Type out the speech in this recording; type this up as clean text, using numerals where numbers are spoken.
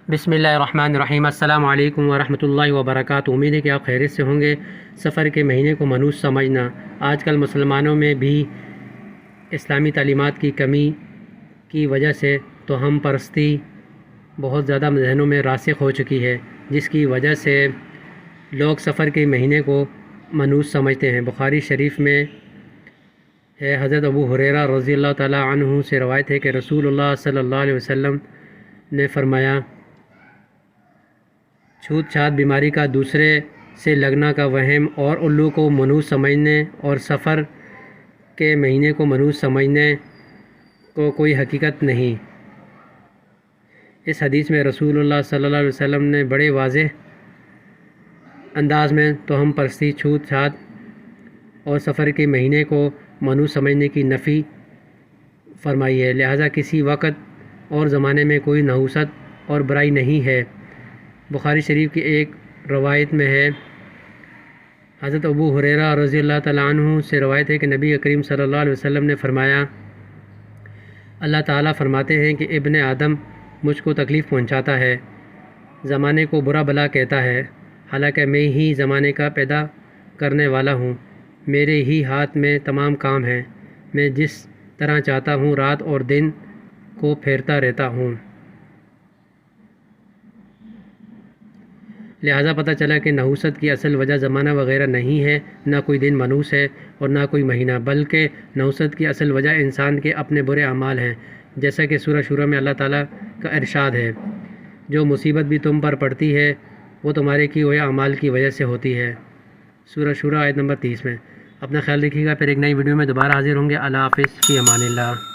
بسم اللہ الرحمن الرحیم۔ السلام علیکم ورحمۃ اللہ وبرکاتہ۔ امید ہے کہ آپ خیریت سے ہوں گے۔ سفر کے مہینے کو منحوس سمجھنا، آج کل مسلمانوں میں بھی اسلامی تعلیمات کی کمی کی وجہ سے توہم پرستی بہت زیادہ ذہنوں میں راسخ ہو چکی ہے، جس کی وجہ سے لوگ سفر کے مہینے کو منحوس سمجھتے ہیں۔ بخاری شریف میں ہے، حضرت ابو ہریرہ رضی اللہ تعالیٰ عنہ سے روایت ہے کہ رسول اللہ صلی اللہ علیہ وسلم نے فرمایا، چھوت چھات بیماری کا دوسرے سے لگنا کا وہم اور الو کو منحوس سمجھنے اور سفر کے مہینے کو منحوس سمجھنے کو کوئی حقیقت نہیں۔ اس حدیث میں رسول اللہ صلی اللہ علیہ وسلم نے بڑے واضح انداز میں توہم پرستی، چھوت چھات اور سفر کے مہینے کو منحوس سمجھنے کی نفی فرمائی ہے۔ لہٰذا کسی وقت اور زمانے میں کوئی نحوست اور برائی نہیں ہے۔ بخاری شریف کی ایک روایت میں ہے، حضرت ابو ہریرہ رضی اللہ تعالیٰ عنہ سے روایت ہے کہ نبی کریم صلی اللہ علیہ وسلم نے فرمایا، اللہ تعالیٰ فرماتے ہیں کہ ابن آدم مجھ کو تکلیف پہنچاتا ہے، زمانے کو برا بلا کہتا ہے، حالانکہ میں ہی زمانے کا پیدا کرنے والا ہوں، میرے ہی ہاتھ میں تمام کام ہیں، میں جس طرح چاہتا ہوں رات اور دن کو پھیرتا رہتا ہوں۔ لہٰذا پتہ چلا کہ نحوست کی اصل وجہ زمانہ وغیرہ نہیں ہے، نہ کوئی دن منحوس ہے اور نہ کوئی مہینہ، بلکہ نحوست کی اصل وجہ انسان کے اپنے برے اعمال ہیں، جیسا کہ سورہ شورى میں اللہ تعالیٰ کا ارشاد ہے، جو مصیبت بھی تم پر پڑتی ہے وہ تمہارے کیے ہوئے اعمال کی وجہ سے ہوتی ہے۔ سورہ شورى آیت نمبر 30 میں۔ اپنا خیال رکھیے گا، پھر ایک نئی ویڈیو میں دوبارہ حاضر ہوں گے۔ اللہ حافظ، فی امان اللہ۔